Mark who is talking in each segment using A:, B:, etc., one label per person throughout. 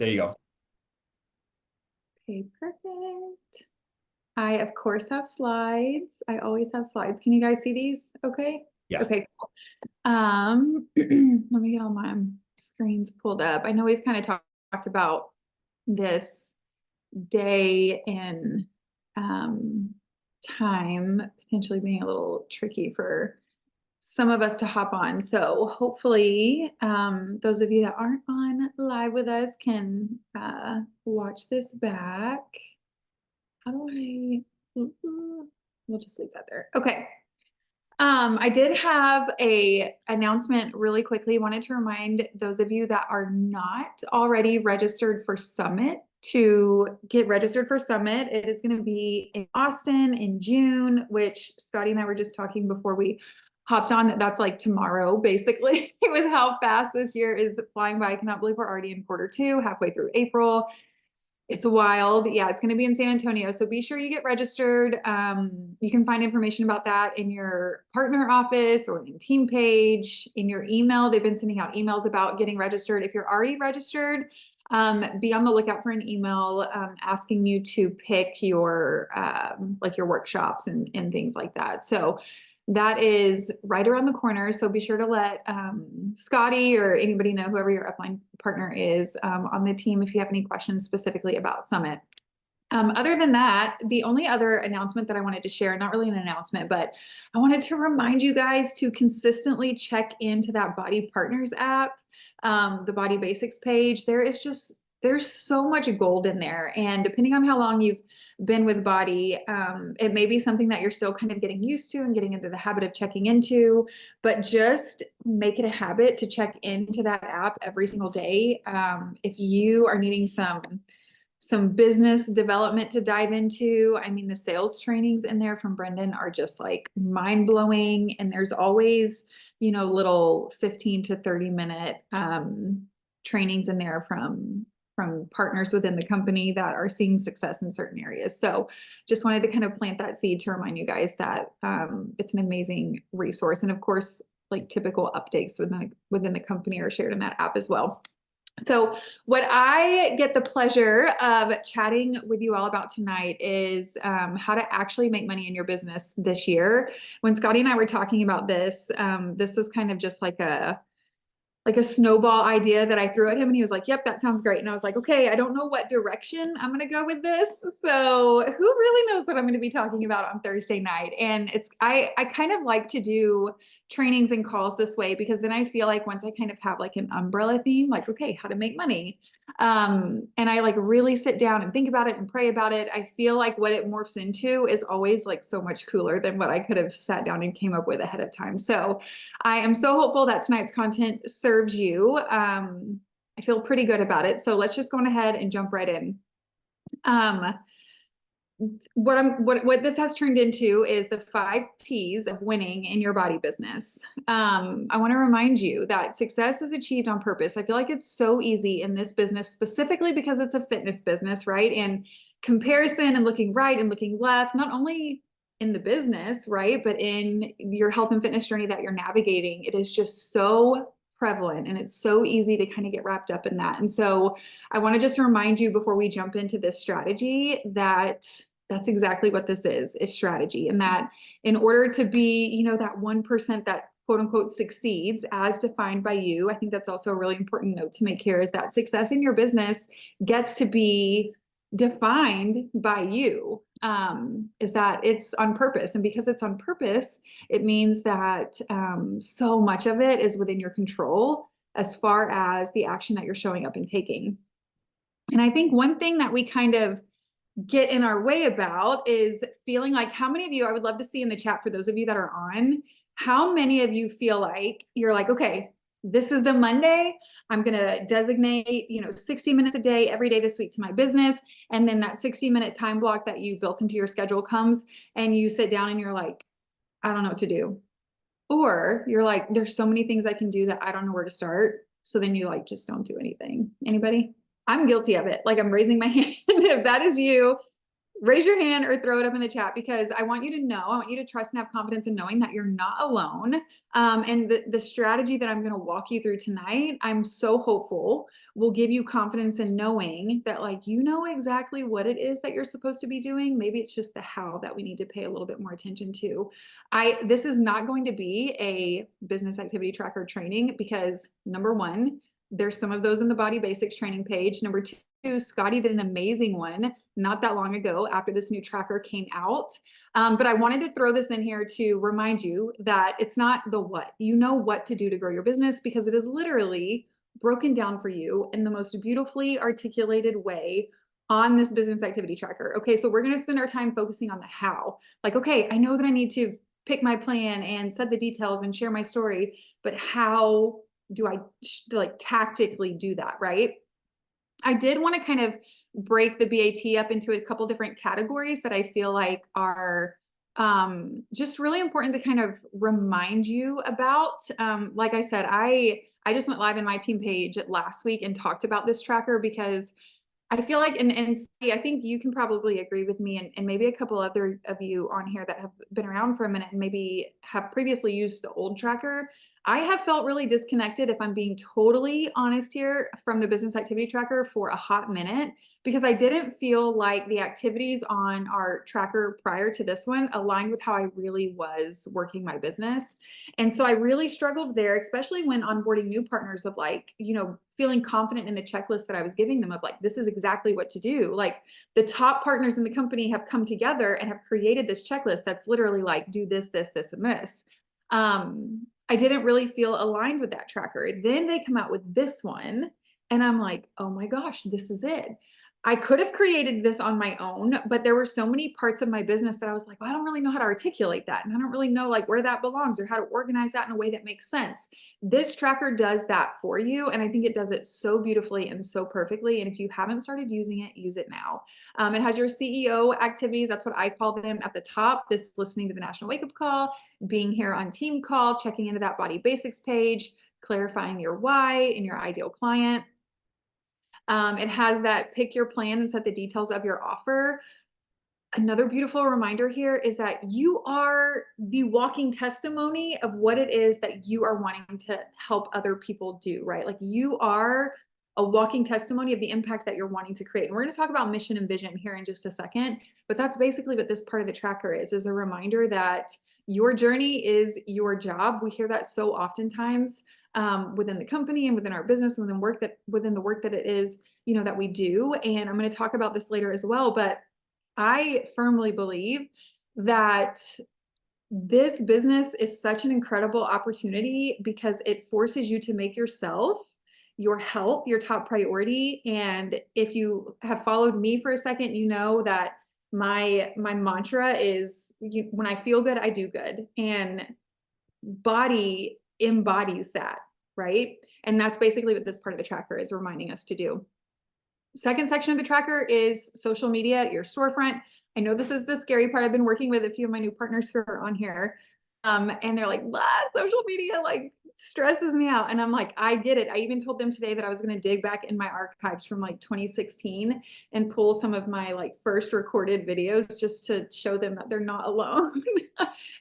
A: There you go.
B: Okay, perfect. I, of course, have slides. I always have slides. Can you guys see these? Okay.
A: Yeah.
B: Okay, cool. Let me get all my screens pulled up. I know we've kind of talked about this day and time potentially being a little tricky for some of us to hop on. So hopefully, those of you that aren't on live with us can watch this back. How do I, we'll just leave that there. Okay. I did have a announcement really quickly. Wanted to remind those of you that are not already registered for Summit to get registered for Summit. It is going to be in Austin in June, which Scotty and I were just talking before we hopped on. That's like tomorrow, basically, with how fast this year is flying by. I cannot believe we're already in quarter 2, halfway through April. It's wild. Yeah, it's going to be in San Antonio. So be sure you get registered. You can find information about that in your partner office or in team page, in your email. They've been sending out emails about getting registered. If you're already registered, be on the lookout for an email asking you to pick your like your workshops and things like that. So that is right around the corner. So be sure to let Scotty or anybody know, whoever your upline partner is on the team, if you have any questions specifically about Summit. Other than that, the only other announcement that I wanted to share, not really an announcement, but I wanted to remind you guys to consistently check into that Body Partners app, the Body Basics page. There's so much gold in there. And depending on how long you've been with Body, it may be something that you're still kind of getting used to and getting into the habit of checking into, but just make it a habit to check into that app every single day. If you are needing some business development to dive into. I mean, the sales trainings in there from Brendan are just like mind blowing. And there's always, little 15 to 30-minute trainings in there from partners within the company that are seeing success in certain areas. So just wanted to kind of plant that seed to remind you guys that it's an amazing resource. And of course, like typical updates within the company are shared in that app as well. So what I get the pleasure of chatting with you all about tonight is how to actually make money in your business this year. When Scotty and I were talking about this, this was kind of just like a snowball idea that I threw at him, and he was like, yep, that sounds great. And I was like, okay, I don't know what direction I'm going to go with this. So who really knows what I'm going to be talking about on Thursday night? And I kind of like to do trainings and calls this way, because then I feel like once I kind of have like an umbrella theme, like, okay, how to make money. And I like really sit down and think about it and pray about it. I feel like what it morphs into is always like so much cooler than what I could have sat down and came up with ahead of time. So I am so hopeful that tonight's content serves you. I feel pretty good about it. So let's just go on ahead and jump right in. What this has turned into is the 5 P's of winning in your body business. I want to remind you that success is achieved on purpose. I feel like it's so easy in this business, specifically because it's a fitness business, right? And comparison and looking right and looking left, not only in the business, right, but in your health and fitness journey that you're navigating. It is just so prevalent, and it's so easy to kind of get wrapped up in that. And so I want to just remind you before we jump into this strategy that that's exactly what this is strategy. And that in order to be, that 1% that quote unquote succeeds as defined by you, I think that's also a really important note to make here, is that success in your business gets to be defined by you, is that it's on purpose. And because it's on purpose, it means that so much of it is within your control as far as the action that you're showing up and taking. And I think one thing that we kind of get in our way about is feeling like, how many of you, I would love to see in the chat for those of you that are on, how many of you feel like you're like, okay, this is the Monday, I'm going to designate, 60 minutes a day, every day this week to my business. And then that 60-minute time block that you built into your schedule comes, and you sit down and you're like, I don't know what to do. Or you're like, there's so many things I can do that I don't know where to start. So then you like, just don't do anything. Anybody? I'm guilty of it. Like, I'm raising my hand. If that is you, raise your hand or throw it up in the chat, because I want you to know, I want you to trust and have confidence in knowing that you're not alone. And the strategy that I'm going to walk you through tonight, I'm so hopeful will give you confidence in knowing that, like, you know exactly what it is that you're supposed to be doing. Maybe it's just the how that we need to pay a little bit more attention to. This is not going to be a business activity tracker training, because number one, there's some of those in the Body Basics training page. Number two, Scotty did an amazing one not that long ago after this new tracker came out. But I wanted to throw this in here to remind you that it's not the what. You know what to do to grow your business, because it is literally broken down for you in the most beautifully articulated way on this business activity tracker. Okay, so we're going to spend our time focusing on the how. Like, okay, I know that I need to pick my plan and set the details and share my story, but how do I like tactically do that, right? I did want to kind of break the BAT up into a couple different categories that I feel like are just really important to kind of remind you about. Like I said, I just went live in my team page last week and talked about this tracker, because I feel like, and I think you can probably agree with me, and maybe a couple other of you on here that have been around for a minute and maybe have previously used the old tracker. I have felt really disconnected, if I'm being totally honest here, from the business activity tracker for a hot minute, because I didn't feel like the activities on our tracker prior to this one aligned with how I really was working my business. And so I really struggled there, especially when onboarding new partners, of like, you know, feeling confident in the checklist that I was giving them of like, this is exactly what to do. Like, the top partners in the company have come together and have created this checklist that's literally like, do this, this, this, and this. I didn't really feel aligned with that tracker. Then they come out with this one, and I'm like, oh my gosh, this is it. I could have created this on my own, but there were so many parts of my business that I was like, well, I don't really know how to articulate that. And I don't really know like where that belongs or how to organize that in a way that makes sense. This tracker does that for you. And I think it does it so beautifully and so perfectly. And if you haven't started using it, use it now. It has your CEO activities. That's what I call them at the top. This listening to the National Wake Up Call, being here on team call, checking into that Body Basics page, clarifying your why and your ideal client. It has that pick your plan and set the details of your offer. Another beautiful reminder here is that you are the walking testimony of what it is that you are wanting to help other people do, right? Like, you are a walking testimony of the impact that you're wanting to create. And we're going to talk about mission and vision here in just a second, but that's basically what this part of the tracker is a reminder that your journey is your job. We hear that so oftentimes within the company and within our business, within the work that it is, you know, that we do. And I'm going to talk about this later as well, but I firmly believe that this business is such an incredible opportunity, because it forces you to make yourself, your health, your top priority. And if you have followed me for a second, you know that my mantra is, when I feel good, I do good. And body embodies that, right? And that's basically what this part of the tracker is reminding us to do. Second section of the tracker is social media, your storefront. I know this is the scary part. I've been working with a few of my new partners who are on here, and they're like, what? Social media like stresses me out. And I'm like, I get it. I even told them today that I was going to dig back in my archives from like 2016 and pull some of my like first recorded videos, just to show them that they're not alone.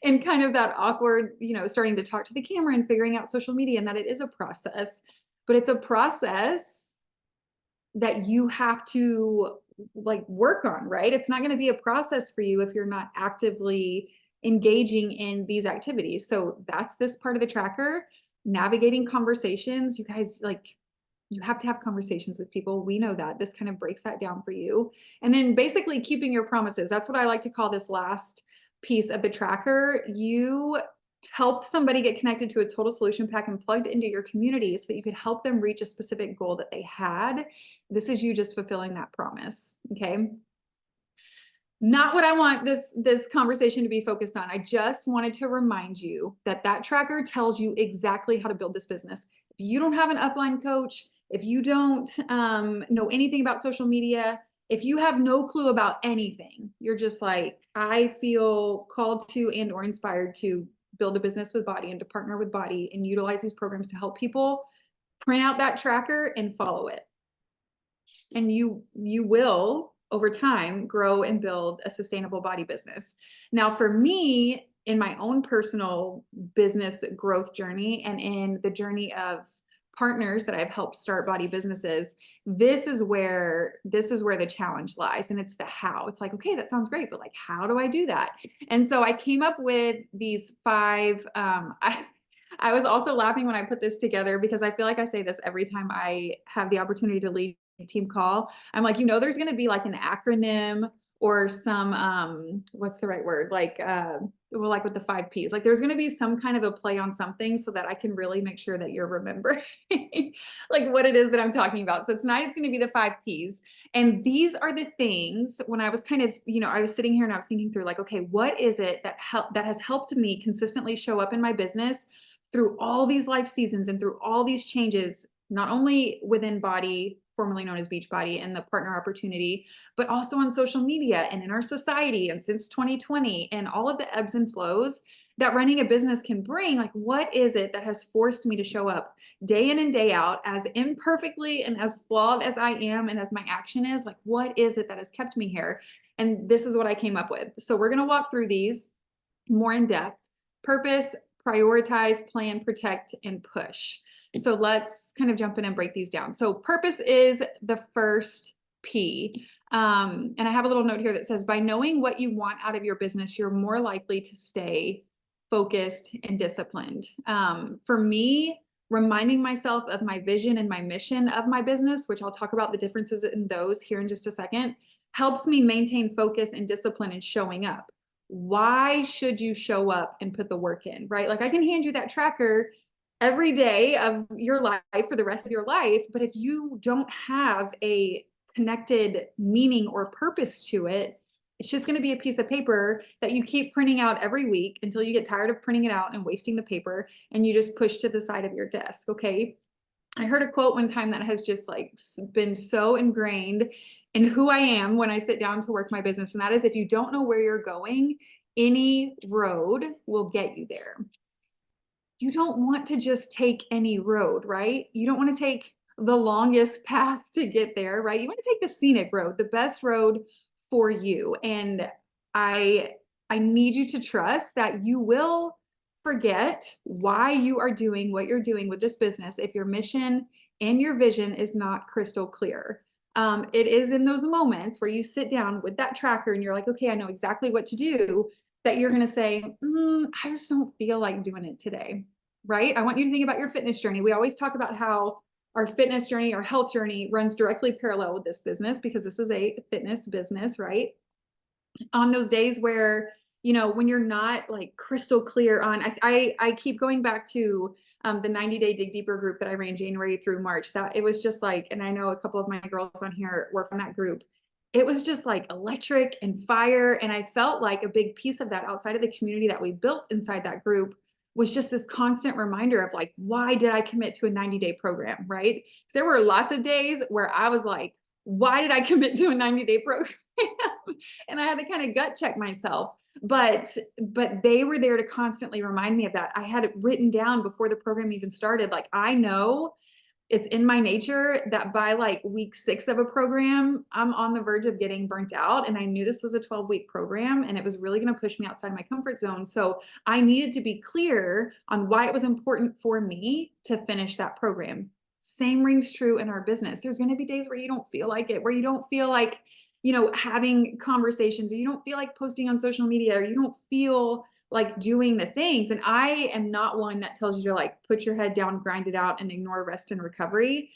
B: And kind of that awkward, you know, starting to talk to the camera and figuring out social media, and that it is a process, but it's a process that you have to like work on, right? It's not going to be a process for you if you're not actively engaging in these activities. So that's this part of the tracker. Navigating conversations. You guys, like, you have to have conversations with people. We know that. This kind of breaks that down for you. And then basically keeping your promises. That's what I like to call this last piece of the tracker. You helped somebody get connected to a total solution pack and plugged into your community so that you could help them reach a specific goal that they had. This is you just fulfilling that promise. Okay. Not what I want this conversation to be focused on. I just wanted to remind you that that tracker tells you exactly how to build this business. If you don't have an upline coach, if you don't know anything about social media, if you have no clue about anything, you're just like, I feel called to and or inspired to build a business with Body and to partner with Body and utilize these programs to help people, print out that tracker and follow it. And you will over time grow and build a sustainable body business. Now, for me, in my own personal business growth journey and in the journey of partners that I've helped start body businesses, this is where the challenge lies. And it's the how. It's like, okay, that sounds great, but like, how do I do that? And so I came up with these 5, I was also laughing when I put this together because I feel like I say this every time I have the opportunity to lead a team call. I'm like, there's going to be like an acronym or some, what's the right word? Like, well, like with the 5 Ps, like there's going to be some kind of a play on something so that I can really make sure that you're remembering like what it is that I'm talking about. So tonight it's going to be the 5 Ps. And these are the things when I was kind of, I was sitting here and I was thinking through like, okay, what is it that has helped me consistently show up in my business through all these life seasons and through all these changes, not only within Body, formerly known as Beachbody, and the partner opportunity, but also on social media and in our society and since 2020 and all of the ebbs and flows that running a business can bring. Like, what is it that has forced me to show up day in and day out, as imperfectly and as flawed as I am and as my action is? Like, what is it that has kept me here? And this is what I came up with. So we're going to walk through these more in depth. Purpose, prioritize, plan, protect, and push. So let's kind of jump in and break these down. So purpose is the first P. And I have a little note here that says, by knowing what you want out of your business, you're more likely to stay focused and disciplined. For me, reminding myself of my vision and my mission of my business, which I'll talk about the differences in those here in just a second, helps me maintain focus and discipline in showing up. Why should you show up and put the work in, right? Like I can hand you that tracker every day of your life for the rest of your life, but if you don't have a connected meaning or purpose to it, it's just going to be a piece of paper that you keep printing out every week until you get tired of printing it out and wasting the paper, and you just push to the side of your desk. Okay. I heard a quote one time that has just like been so ingrained in who I am when I sit down to work my business. And that is, if you don't know where you're going, any road will get you there. You don't want to just take any road, right? You don't want to take the longest path to get there, right? You want to take the scenic road, the best road for you. And I need you to trust that you will forget why you are doing what you're doing with this business if your mission and your vision is not crystal clear. It is in those moments where you sit down with that tracker and you're like, okay, I know exactly what to do, that you're going to say, I just don't feel like doing it today, right? I want you to think about your fitness journey. We always talk about how our fitness journey, our health journey runs directly parallel with this business because this is a fitness business, right? On those days where, when you're not like crystal clear on, I keep going back to the 90-day Dig Deeper group that I ran January through March. That it was just like, and I know a couple of my girls on here were from that group. It was just like electric and fire. And I felt like a big piece of that outside of the community that we built inside that group was just this constant reminder of like, why did I commit to a 90-day program, right? Because there were lots of days where I was like, why did I commit to a 90-day program? And I had to kind of gut check myself. But they were there to constantly remind me of that. I had it written down before the program even started. Like, I know it's in my nature that by like week 6 of a program, I'm on the verge of getting burnt out. And I knew this was a 12-week program and it was really going to push me outside my comfort zone. So I needed to be clear on why it was important for me to finish that program. Same rings true in our business. There's going to be days where you don't feel like it, where you don't feel like, having conversations, or you don't feel like posting on social media, or you don't feel like doing the things. And I am not one that tells you to like put your head down, grind it out, and ignore rest and recovery,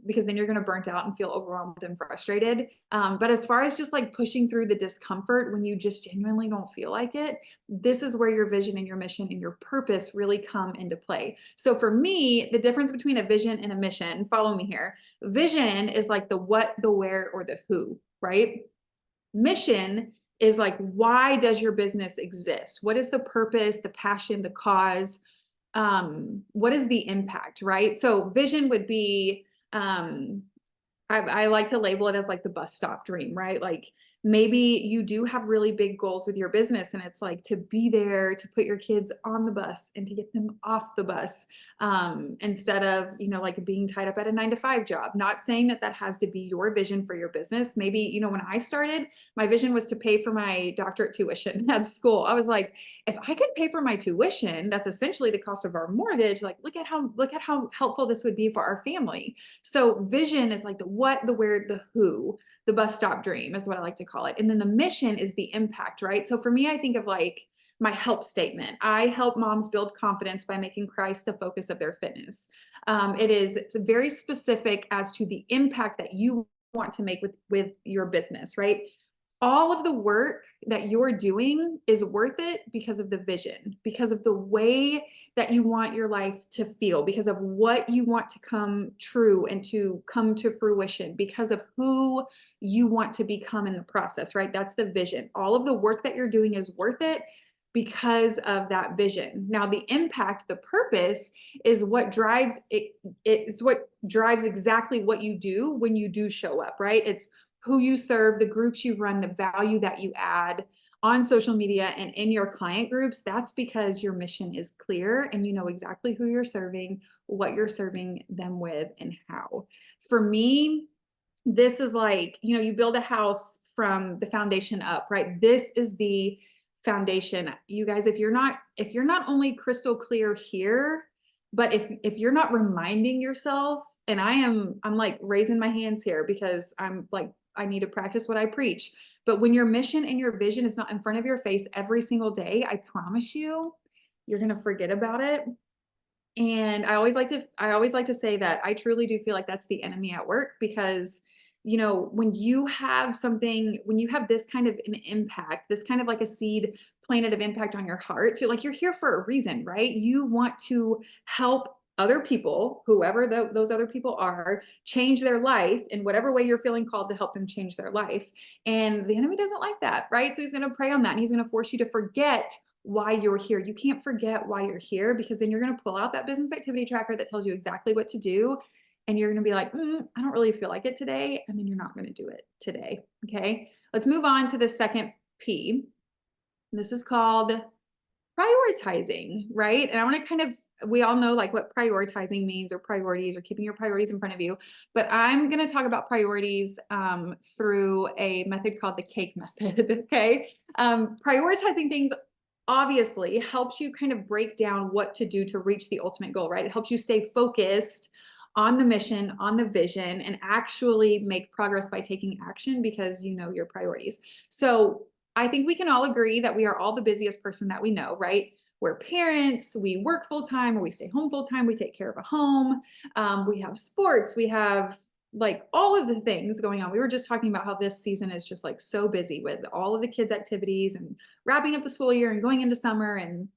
B: because then you're going to burnt out and feel overwhelmed and frustrated. But as far as just like pushing through the discomfort when you just genuinely don't feel like it, this is where your vision and your mission and your purpose really come into play. So for me, the difference between a vision and a mission, follow me here. Vision is like the what, the where, or the who, right? Mission is like, why does your business exist? What is the purpose, the passion, the cause? What is the impact, right? So vision would be, I like to label it as like the bus stop dream, right? Like Maybe you do have really big goals with your business and it's like to be there to put your kids on the bus and to get them off the bus, instead of, like being tied up at a 9 to 5 job. Not saying that that has to be your vision for your business. Maybe, when I started, my vision was to pay for my doctorate tuition at school. I was like, if I could pay for my tuition, that's essentially the cost of our mortgage. Like, look at how helpful this would be for our family. So vision is like the what, the where, the who. The bus stop dream is what I like to call it. And then the mission is the impact, right? So for me, I think of like my help statement. I help moms build confidence by making Christ the focus of their fitness. It's very specific as to the impact that you want to make with your business, right? All of the work that you're doing is worth it because of the vision, because of the way that you want your life to feel, because of what you want to come true and to come to fruition, because of who you want to become in the process, right? That's the vision. All of the work that you're doing is worth it because of that vision. Now, the impact, the purpose is what drives it. It's what drives exactly what you do when you do show up, right? It's who you serve, the groups you run, the value that you add on social media and in your client groups. That's because your mission is clear and you know exactly who you're serving, what you're serving them with, and how. For me, this is like, you build a house from the foundation up, right? This is the foundation. You guys, if you're not only crystal clear here, but if you're not reminding yourself, and I'm like raising my hands here because I'm like, I need to practice what I preach. But when your mission and your vision is not in front of your face every single day, I promise you're going to forget about it. And I always like to say that I truly do feel like that's the enemy at work, because when you have this kind of an impact, this kind of like a seed planted of impact on your heart, so like you're here for a reason, right? You want to help other people, whoever those other people are, change their life in whatever way you're feeling called to help them change their life. And the enemy doesn't like that, right? So he's going to prey on that, and he's going to force you to forget why you're here. You can't forget why you're here, because then you're going to pull out that business activity tracker that tells you exactly what to do. And you're going to be like, I don't really feel like it today. And then you're not going to do it today. Okay. Let's move on to the second P. This is called prioritizing, right? And I want to we all know like what prioritizing means, or priorities, or keeping your priorities in front of you. But I'm going to talk about priorities through a method called the cake method. Okay. Prioritizing things obviously helps you kind of break down what to do to reach the ultimate goal, right? It helps you stay focused on the mission, on the vision, and actually make progress by taking action because you know your priorities. So I think we can all agree that we are all the busiest person that we know, right? We're parents, we work full time, or we stay home full time, we take care of a home, we have sports, we have like all of the things going on. We were just talking about how this season is just like so busy with all of the kids' activities and wrapping up the school year and going into summer and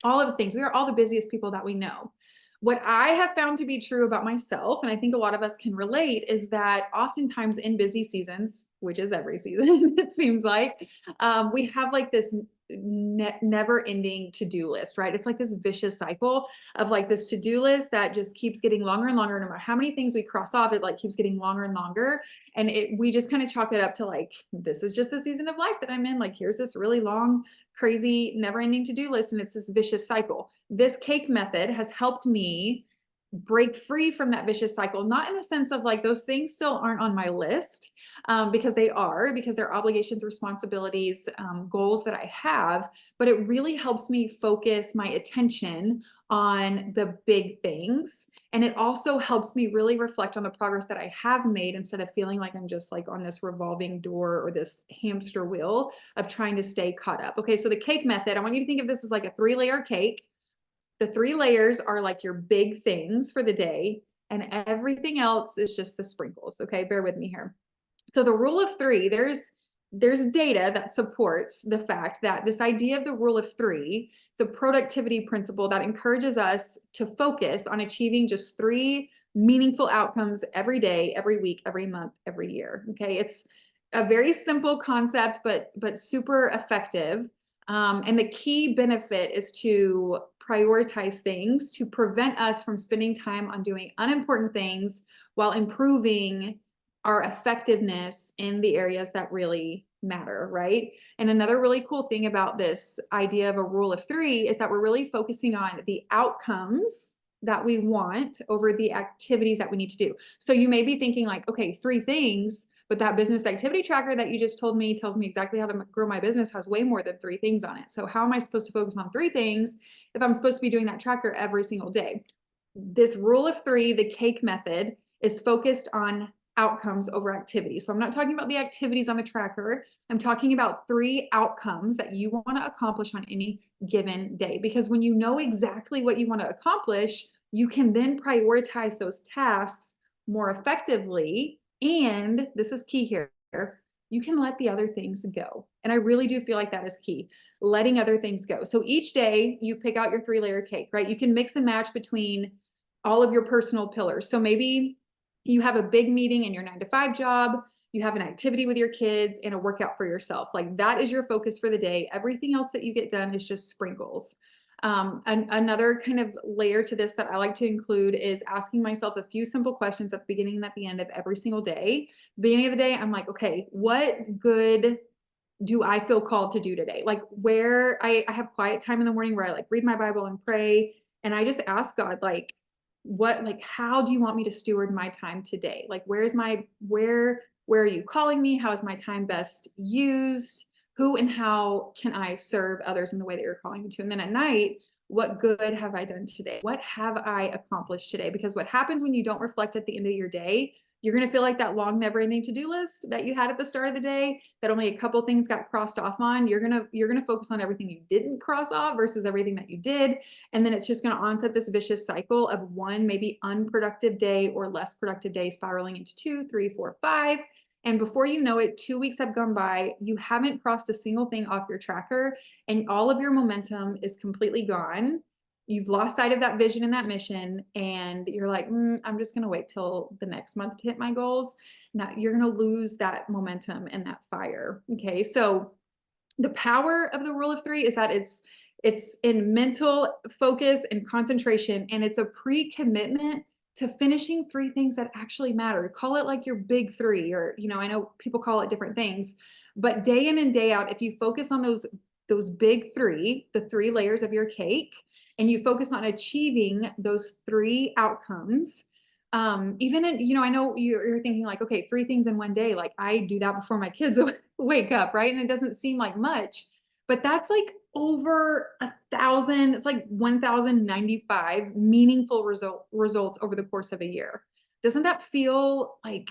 B: all of the things. We are all the busiest people that we know. What I have found to be true about myself, and I think a lot of us can relate, is that oftentimes in busy seasons, which is every season, it seems like, we have like this never ending to-do list, right? It's like this vicious cycle of like this to-do list that just keeps getting longer and longer. No matter how many things we cross off, it like keeps getting longer and longer. And we just kind of chalk it up to like, this is just the season of life that I'm in. Like, here's this really long, crazy, never ending to-do list. And it's this vicious cycle. This cake method has helped me break free from that vicious cycle, not in the sense of like those things still aren't on my list, because they're obligations, responsibilities, goals that I have, but it really helps me focus my attention on the big things. And it also helps me really reflect on the progress that I have made, instead of feeling like I'm just like on this revolving door or this hamster wheel of trying to stay caught up. Okay, so the cake method, I want you to think of this as like a 3-layer cake. The 3 layers are like your big things for the day, and everything else is just the sprinkles. Okay, bear with me here. So the rule of 3, there's data that supports the fact that this idea of the rule of 3, it's a productivity principle that encourages us to focus on achieving just 3 meaningful outcomes every day, every week, every month, every year. Okay, it's a very simple concept, but super effective. And the key benefit is to prioritize things to prevent us from spending time on doing unimportant things while improving our effectiveness in the areas that really matter, right? And another really cool thing about this idea of a rule of three is that we're really focusing on the outcomes that we want over the activities that we need to do. So you may be thinking like, okay, 3 things, but that business activity tracker that you just told me tells me exactly how to grow my business has way more than 3 things on it. So how am I supposed to focus on 3 things if I'm supposed to be doing that tracker every single day? This rule of three, the cake method, is focused on outcomes over activities. So I'm not talking about the activities on the tracker. I'm talking about 3 outcomes that you want to accomplish on any given day. Because when you know exactly what you want to accomplish, you can then prioritize those tasks more effectively. And this is key here, you can let the other things go. And I really do feel like that is key, letting other things go. So each day you pick out your 3-layer cake, right? You can mix and match between all of your personal pillars. So maybe you have a big meeting in your 9-to-5 job, you have an activity with your kids and a workout for yourself. Like that is your focus for the day. Everything else that you get done is just sprinkles. Another kind of layer to this that I like to include is asking myself a few simple questions at the beginning and at the end of every single day. Beginning of the day, I'm like, okay, what good do I feel called to do today? Like where I have quiet time in the morning where I like read my Bible and pray. And I just ask God, like, how do you want me to steward my time today? Like, where are you calling me? How is my time best used? Who and how can I serve others in the way that you're calling me to? And then at night, what good have I done today? What have I accomplished today? Because what happens when you don't reflect at the end of your day, you're going to feel like that long, never ending to-do list that you had at the start of the day that only a couple things got crossed off on. You're going to focus on everything you didn't cross off versus everything that you did. And then it's just going to onset this vicious cycle of one maybe unproductive day or less productive day spiraling into 2, 3, 4, 5. And before you know it, 2 weeks have gone by, you haven't crossed a single thing off your tracker, and all of your momentum is completely gone. You've lost sight of that vision and that mission, and you're like, I'm just going to wait till the next month to hit my goals. Now you're going to lose that momentum and that fire. Okay. So the power of the rule of three is that it's in mental focus and concentration, and it's a pre-commitment to finishing 3 things that actually matter. Call it like your big 3, or I know people call it different things, but day in and day out, if you focus on those big 3, the 3 layers of your cake, and you focus on achieving those 3 outcomes, even in, I know you're thinking like, okay, 3 things in one day, like I do that before my kids wake up, right? And it doesn't seem like much, but that's like over 1,000, it's like 1,095 meaningful results over the course of a year. Doesn't that feel like,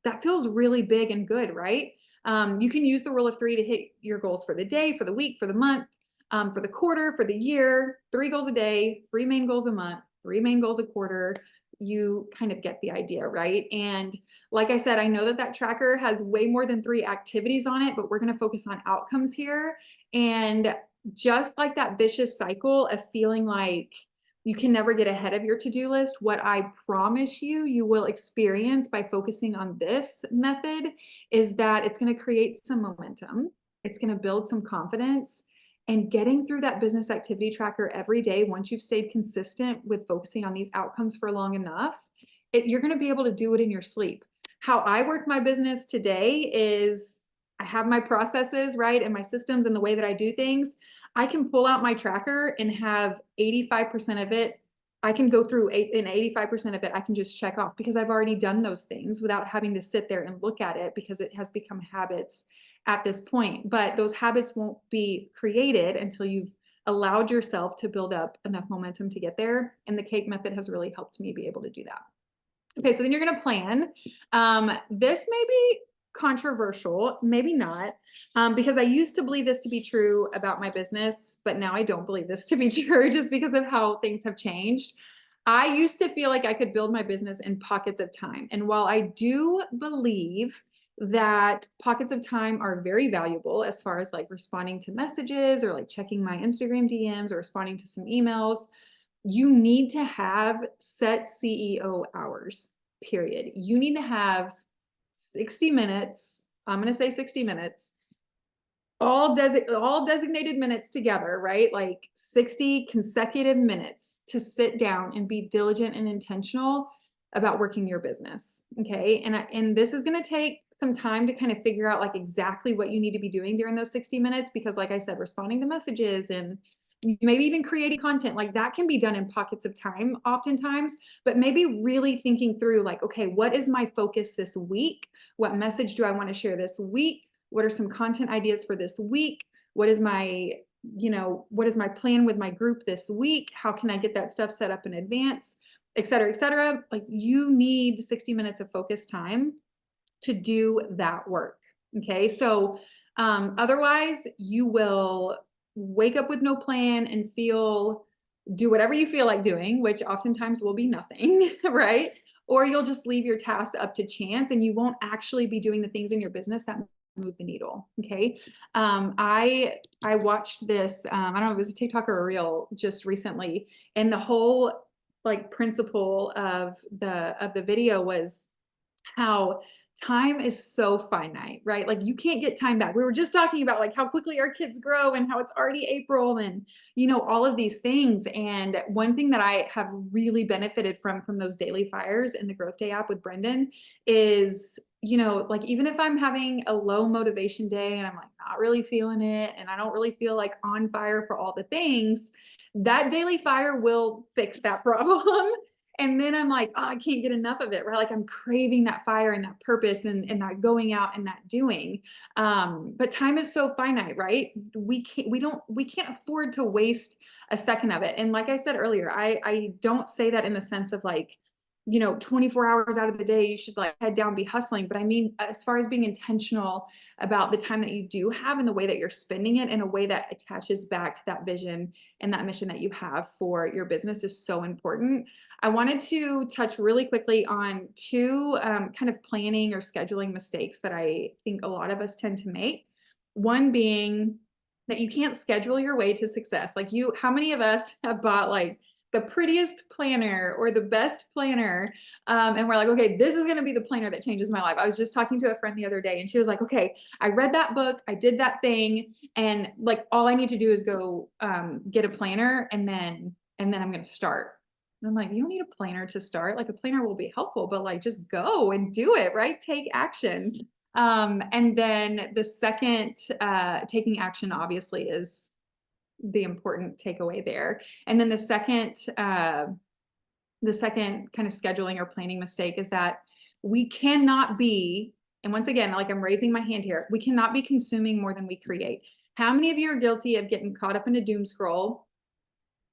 B: that feels really big and good, right? You can use the rule of three to hit your goals for the day, for the week, for the month, for the quarter, for the year. 3 goals a day, 3 main goals a month, 3 main goals a quarter. You kind of get the idea, right? And like I said, I know that tracker has way more than 3 activities on it, but we're going to focus on outcomes here. And just like that vicious cycle of feeling like you can never get ahead of your to-do list, what I promise you will experience by focusing on this method is that it's going to create some momentum. It's going to build some confidence. And getting through that business activity tracker every day, once you've stayed consistent with focusing on these outcomes for long enough, you're going to be able to do it in your sleep. How I work my business today is I have my processes, right, and my systems and the way that I do things. I can pull out my tracker and have 85% of it. I can go through and 85% of it I can just check off because I've already done those things without having to sit there and look at it because it has become habits at this point. But those habits won't be created until you've allowed yourself to build up enough momentum to get there. And the cake method has really helped me be able to do that. Okay, so then you're going to plan. This may be controversial, maybe not, because I used to believe this to be true about my business, but now I don't believe this to be true just because of how things have changed. I used to feel like I could build my business in pockets of time. And while I do believe that pockets of time are very valuable as far as like responding to messages or like checking my Instagram DMs or responding to some emails, you need to have set CEO hours, period. You need to have 60 minutes. I'm going to say 60 minutes, all designated minutes together, right? Like 60 consecutive minutes to sit down and be diligent and intentional about working your business. Okay. And this is going to take some time to kind of figure out like exactly what you need to be doing during those 60 minutes, because like I said, responding to messages and maybe even creating content like that can be done in pockets of time oftentimes, but maybe really thinking through like, okay, what is my focus this week? What message do I want to share this week? What are some content ideas for this week? What is my plan with my group this week? How can I get that stuff set up in advance, et cetera, et cetera? Like you need 60 minutes of focus time to do that work. Okay. So otherwise you will wake up with no plan and do whatever you feel like doing, which oftentimes will be nothing, right? Or you'll just leave your tasks up to chance and you won't actually be doing the things in your business that move the needle. Okay. I watched this, I don't know if it was a TikTok or a reel just recently, and the whole like principle of the video was how time is so finite, right? Like you can't get time back. We were just talking about like how quickly our kids grow and how it's already April and all of these things. And one thing that I have really benefited from those daily fires in the Growth Day app with Brendan is, like even if I'm having a low motivation day and I'm like not really feeling it and I don't really feel like on fire for all the things, that daily fire will fix that problem. And then I'm like, oh, I can't get enough of it, right? Like I'm craving that fire and that purpose and that going out and that doing. But time is so finite, right? We can't afford to waste a second of it. And like I said earlier, I don't say that in the sense of like, 24 hours out of the day, you should like head down, be hustling. But I mean, as far as being intentional about the time that you do have and the way that you're spending it in a way that attaches back to that vision and that mission that you have for your business is so important. I wanted to touch really quickly on two kind of planning or scheduling mistakes that I think a lot of us tend to make. One being that you can't schedule your way to success. Like how many of us have bought like the prettiest planner or the best planner. And we're like, okay, this is going to be the planner that changes my life. I was just talking to a friend the other day and she was like, okay, I read that book, I did that thing. And like, all I need to do is go get a planner and then I'm going to start. And I'm like, you don't need a planner to start. Like a planner will be helpful, but like, just go and do it, right? Take action. And then the second, taking action obviously is the important takeaway there. And then the second kind of scheduling or planning mistake is that we cannot be, and once again, like I'm raising my hand here, we cannot be consuming more than we create. How many of you are guilty of getting caught up in a doom scroll?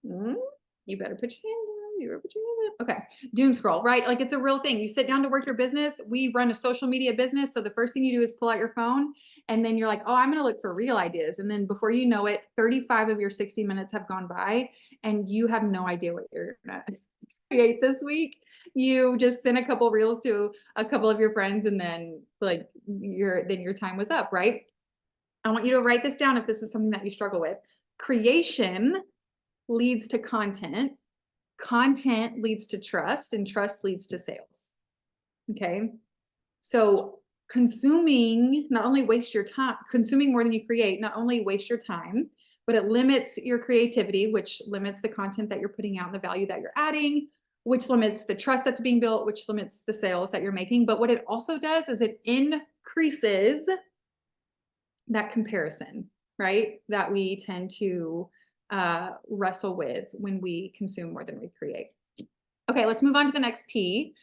B: You better put your hand down. You better put your hand down. Okay. Doom scroll, right? Like it's a real thing. You sit down to work your business. We run a social media business. So the first thing you do is pull out your phone and then you're like, oh, I'm going to look for real ideas. And then before you know it, 35 of your 60 minutes have gone by and you have no idea what you're going to create this week. You just sent a couple reels to a couple of your friends and then like your time was up, right? I want you to write this down if this is something that you struggle with. Creation leads to content. Content leads to trust, and trust leads to sales. Okay. So consuming not only waste your time, consuming more than you create, not only waste your time, but it limits your creativity, which limits the content that you're putting out and the value that you're adding, which limits the trust that's being built, which limits the sales that you're making. But what it also does is it increases that comparison, right? That we tend to wrestle with when we consume more than we create. Okay, let's move on to the next P.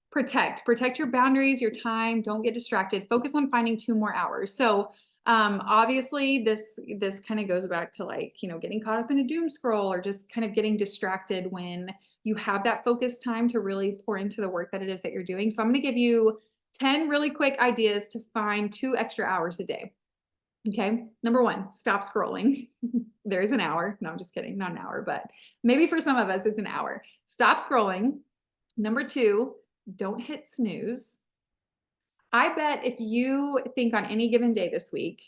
B: Protect your boundaries, your time. Don't get distracted. Focus on finding 2 more hours. So obviously this kind of goes back to like, getting caught up in a doom scroll or just kind of getting distracted when you have that focused time to really pour into the work that it is that you're doing. So I'm going to give you 10 really quick ideas to find 2 extra hours a day. Okay. Number 1, stop scrolling. There's an hour. No, I'm just kidding. Not an hour, but maybe for some of us, it's an hour. Stop scrolling. Number 2, don't hit snooze. I bet if you think on any given day this week,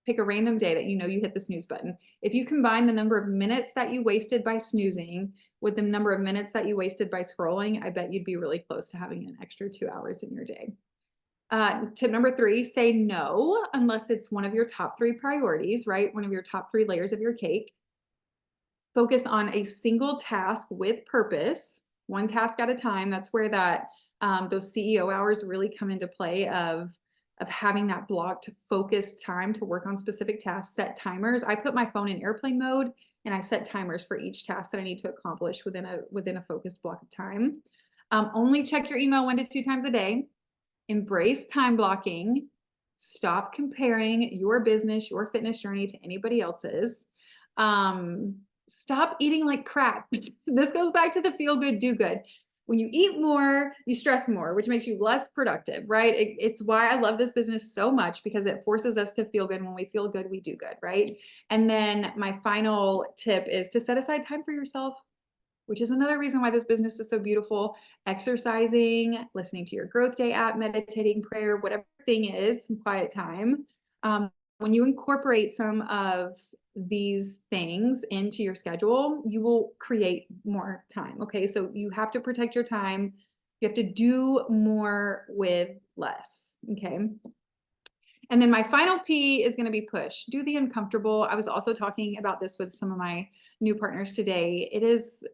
B: pick a random day that you hit the snooze button. If you combine the number of minutes that you wasted by snoozing with the number of minutes that you wasted by scrolling, I bet you'd be really close to having an extra 2 hours in your day. Tip number 3, say no unless it's one of your top 3 priorities, right? One of your top 3 layers of your cake. Focus on a single task with purpose, one task at a time. That's where that those CEO hours really come into play of having that blocked focused time to work on specific tasks, set timers. I put my phone in airplane mode and I set timers for each task that I need to accomplish within a focused block of time. Only check your email 1 to 2 times a day. Embrace time blocking. Stop comparing your business, your fitness journey to anybody else's. Stop eating like crap. This goes back to the feel good, do good. When you eat more, you stress more, which makes you less productive, right? It's why I love this business so much, because it forces us to feel good. When we feel good, we do good, right? And then my final tip is to set aside time for yourself, which is another reason why this business is so beautiful. Exercising, listening to your Growth Day app, meditating, prayer, whatever thing is, some quiet time. When you incorporate some of these things into your schedule, you will create more time. Okay, so you have to protect your time. You have to do more with less. Okay. And then my final P is going to be push. Do the uncomfortable. I was also talking about this with some of my new partners today. It is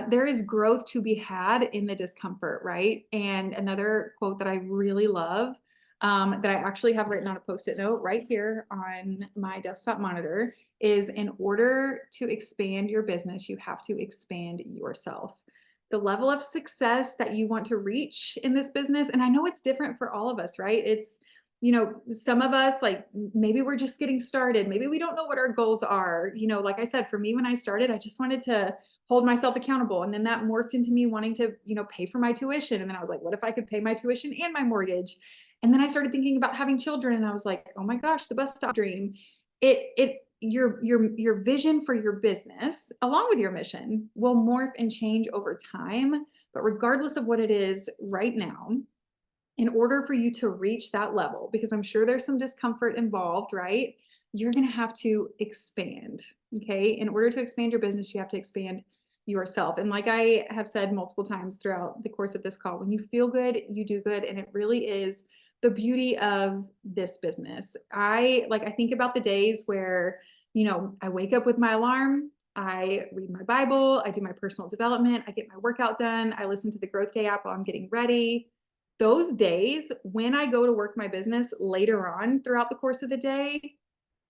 B: there is growth to be had in the discomfort, right? And another quote that I really love, that I actually have written on a Post-it note right here on my desktop monitor, is in order to expand your business, you have to expand yourself. The level of success that you want to reach in this business, and I know it's different for all of us, right? It's, you know, some of us, like, maybe we're just getting started. Maybe we don't know what our goals are. You know, like I said, for me, when I started, I just wanted to hold myself accountable. And then that morphed into me wanting to, you know, pay for my tuition. And then I was like, what if I could pay my tuition and my mortgage? And then I started thinking about having children, and I was like, oh my gosh, the bus stop dream. Your vision for your business, along with your mission, will morph and change over time. But regardless of what it is right now, in order for you to reach that level, because I'm sure there's some discomfort involved, right? You're going to have to expand. Okay. In order to expand your business, you have to expand yourself. And like I have said multiple times throughout the course of this call, when you feel good, you do good. And it really is the beauty of this business. I think about the days where, you know, I wake up with my alarm, I read my Bible, I do my personal development, I get my workout done, I listen to the Growth Day app while I'm getting ready. Those days, when I go to work my business later on throughout the course of the day,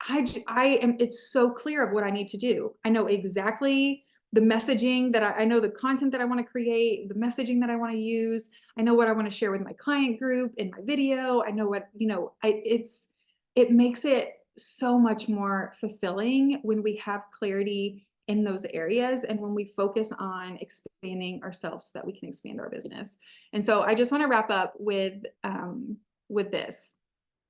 B: it's so clear of what I need to do. I know exactly the messaging that I know the content that I want to create, the messaging that I want to use. I know what I want to share with my client group in my video. I know what, you know, it makes it so much more fulfilling when we have clarity in those areas, and when we focus on expanding ourselves so that we can expand our business. And so I just want to wrap up with this.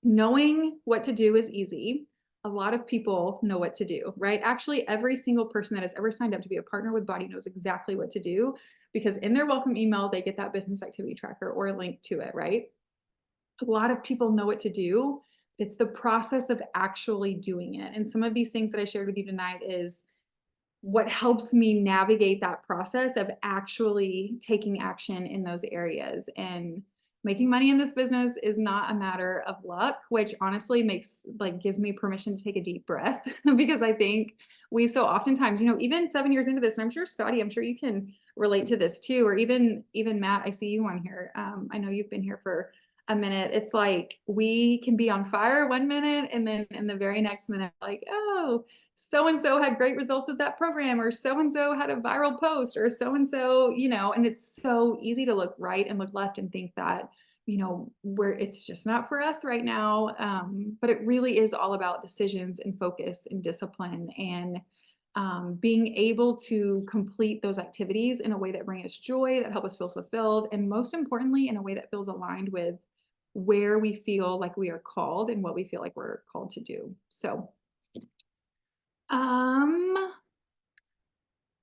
B: Knowing what to do is easy. A lot of people know what to do, right? Actually, every single person that has ever signed up to be a partner with Body knows exactly what to do, because in their welcome email, they get that business activity tracker or a link to it, right? A lot of people know what to do. It's the process of actually doing it. And some of these things that I shared with you tonight is what helps me navigate that process of actually taking action in those areas. And making money in this business is not a matter of luck, which honestly gives me permission to take a deep breath because I think we so oftentimes, you know, even 7 years into this, and I'm sure Scotty, I'm sure you can relate to this too, or even Matt, I see you on here. I know you've been here for a minute. It's like we can be on fire 1 minute, and then in the very next minute, like, oh, so-and-so had great results with that program, or so-and-so had a viral post, or so-and-so, you know, and it's so easy to look right and look left and think that, you know, where it's just not for us right now. But it really is all about decisions and focus and discipline, and being able to complete those activities in a way that bring us joy, that help us feel fulfilled, and most importantly, in a way that feels aligned with where we feel like we are called and what we feel like we're called to do. So, I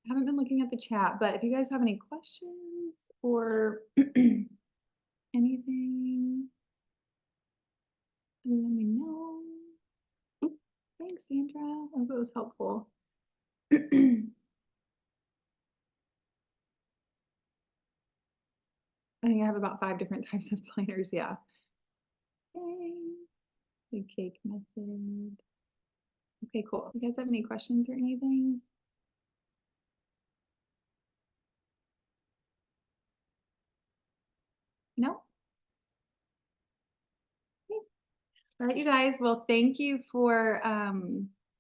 B: haven't been looking at the chat, but if you guys have any questions or anything, let me know. Oop, thanks, Sandra. I hope it was helpful. I think I have about 5 different types of planners. Yeah. Yay. The cake method. Okay, cool. You guys have any questions or anything? No? All right, you guys. Well, thank you for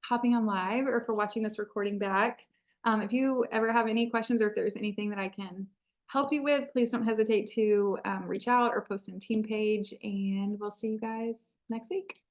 B: hopping on live or for watching this recording back. If you ever have any questions or if there's anything that I can help you with, please don't hesitate to reach out or post in team page, and we'll see you guys next week.